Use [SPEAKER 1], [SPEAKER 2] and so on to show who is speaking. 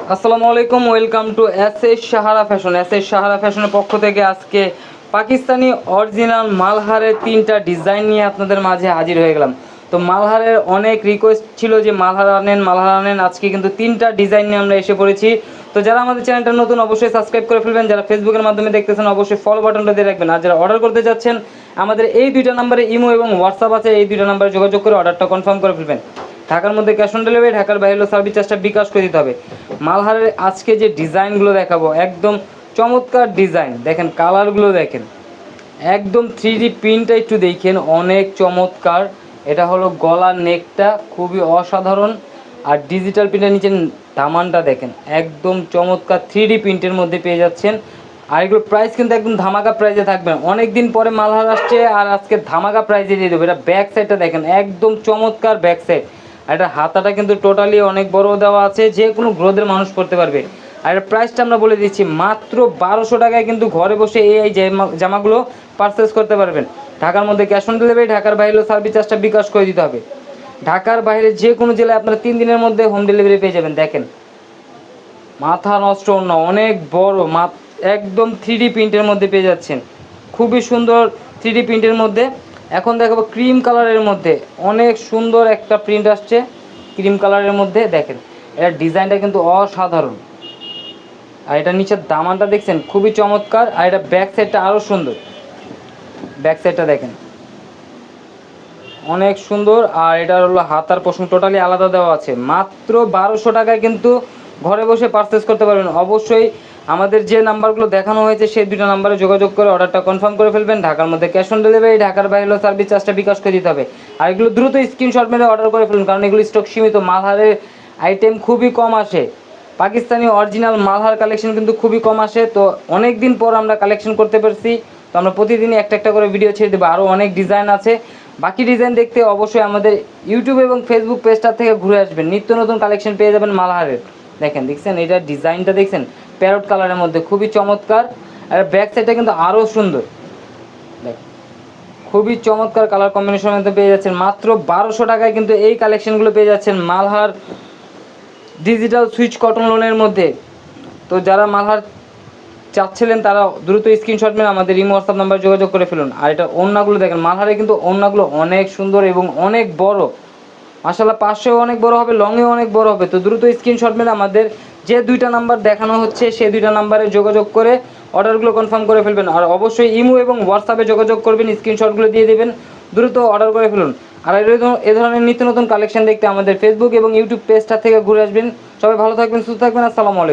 [SPEAKER 1] আসসালামু আলাইকুম, welcome to S Sahara fashion. S Sahara ফ্যাশনের পক্ষ থেকে আজকে পাকিস্তানি অরিজিনাল মালহারের 3টা ডিজাইন নিয়ে আপনাদের মাঝে হাজির হয়ে গেলাম। তো মালহারের অনেক রিকোয়েস্ট ছিল যে মালহার আনেন। আজকে কিন্তু 3টা ডিজাইন নিয়ে আমরা এসে পড়েছি। তো যারা আমাদের চ্যানেলটা নতুন অবশ্যই সাবস্ক্রাইব করে ফেলবেন, যারা ফেসবুকের মাধ্যমে দেখতেছেন অবশ্যই ফলো বাটনটা দিয়ে রাখবেন। আর যারা অর্ডার করতে যাচ্ছেন আমাদের এই 2টা নাম্বারে ইমো এবং হোয়াটসঅ্যাপ আছে, এই 2টা নাম্বারে যোগাযোগ করে অর্ডারটা কনফার্ম করে ফেলবেন। ঢাকার মধ্যে ক্যাশ অন ডেলিভারি, ঢাকার বাইরে হলো সার্ভিস চার্জটা বিকাশ করে দিতে হবে। মালহারের আজকে যে ডিজাইনগুলো দেখাবো একদম চমৎকার ডিজাইন। দেখেন কালারগুলো দেখেন, একদম 3D প্রিন্টটা একটু দেখেন, অনেক চমৎকার। এটা হলো গলার নেকটা খুবই অসাধারণ, আর ডিজিটাল প্রিন্টের নিচে দামানটা দেখেন একদম চমৎকার 3D প্রিন্টের মধ্যে পেয়ে যাচ্ছেন। আর এগুলো প্রাইস কিন্তু একদম ধামাকা প্রাইসে থাকবে। অনেক দিন পরে মালহার আসছে আর আজকে ধামাকা প্রাইসে দিয়ে দেবো। এটা ব্যাক সাইডটা দেখেন একদম চমৎকার ব্যাক সাইড। আর এটা হাতাটা কিন্তু টোটালি অনেক বড় দেওয়া আছে, যে কোনো গ্রোথের মানুষ পড়তে পারবে। আর এর প্রাইসটা আমরা বলে দিচ্ছি মাত্র 1200 টাকায় কিন্তু ঘরে বসে এই জামাগুলো পারচেস করতে পারবেন। ঢাকার মধ্যে ক্যাশ অন ডেলিভারি, ঢাকার বাইরে সার্ভিস চার্জটা বিকাশ করে দিতে হবে। ঢাকার বাইরে যে কোনো জেলায় আপনারা 3 দিনের মধ্যে হোম ডেলিভারি পেয়ে যাবেন। দেখেন মাথা নষ্ট না, অনেক বড় একদম 3D প্রিন্টের মধ্যে পেয়ে যাচ্ছেন, খুবই সুন্দর 3D প্রিন্টের মধ্যে। এখন দেখাবো ক্রিম কালারের মধ্যে, অনেক সুন্দর একটা প্রিন্ট আসছে ক্রিম কালারের মধ্যে। দেখেন এটার ডিজাইনটা কিন্তু অসাধারণ, আর এটা নিচের দামানটা দেখছেন খুবই চমৎকার। আর এটা ব্যাক সাইডটা আরও সুন্দর, ব্যাক সাইডটা দেখেন অনেক সুন্দর। আর এটার হলো হাতার পোর্শন টোটালি আলাদা দেওয়া আছে। মাত্র 1200 টাকায় কিন্তু ঘরে বসে পারচেস করতে পারবেন। অবশ্যই আমাদের যে নাম্বারগুলো দেখানো হয়েছে সেই 2টা নাম্বারে যোগাযোগ করে অর্ডারটা কনফার্ম করে ফেলবেন। ঢাকার মধ্যে ক্যাশ অন ডেলিভারি, ঢাকার বাইরে হলো সার্ভিস চার্জটা বিকাশ করে দিতে হবে। আর এগুলো দ্রুত স্ক্রিনশট মেরে অর্ডার করে ফেলুন, কারণ এগুলো স্টক সীমিত। মালহারের আইটেম খুবই কম আসে, পাকিস্তানি অরিজিনাল মালহার কালেকশন কিন্তু খুবই কম আসে। তো অনেক দিন পর আমরা কালেকশন করতে পারছি, তো আমরা প্রতিদিনই একটা একটা করে ভিডিও ছেড়ে দেবো। আরও অনেক ডিজাইন আছে, বাকি ডিজাইন দেখতে অবশ্যই আমাদের ইউটিউব এবং ফেসবুক পেজটা থেকে ঘুরে আসবেন। নিত্য নতুন কালেকশন পেয়ে যাবেন মালহারের। দেখছেন এটার ডিজাইনটা দেখছেন প্যারট কালারের মধ্যে খুবই চমৎকার। আর ব্যাক সাইডটা কিন্তু আরও সুন্দর, দেখ খুবই চমৎকার কালার কম্বিনেশনের মধ্যে পেয়ে যাচ্ছেন। মাত্র 1200 টাকায় কিন্তু এই কালেকশনগুলো পেয়ে যাচ্ছেন মালহার ডিজিটাল সুইচ কটন লোনের মধ্যে। তো যারা মালহার চাচ্ছিলেন তারা দ্রুত স্ক্রিনশট মেরে আমাদের ইমো হোয়াটসঅ্যাপ নাম্বারে যোগাযোগ করে ফেলুন। আর এটা ওড়নাগুলো দেখেন, মালহারে কিন্তু ওড়নাগুলো অনেক সুন্দর এবং অনেক বড়, মাশাআল্লাহ পাশেও অনেক বড় হবে, লংয়েও অনেক বড় হবে। তো দ্রুত স্ক্রিনশট মেরে আমাদের যে 2টা নাম্বার দেখানো হচ্ছে সেই 2টা নাম্বারে যোগাযোগ করে অর্ডারগুলো কনফার্ম করে ফেলবেন। আর অবশ্যই ইমো এবং হোয়াটসঅ্যাপে যোগাযোগ করবেন, স্ক্রিনশটগুলো দিয়ে দেবেন, দ্রুত অর্ডার করে ফেলুন। আর এই ধরনের নিত্য নতুন কালেকশন দেখতে আমাদের ফেসবুক এবং ইউটিউব পেজটা থেকে ঘুরে আসবেন। সবাই ভালো থাকবেন, সুস্থ থাকবেন, আসসালামু আলাইকুম।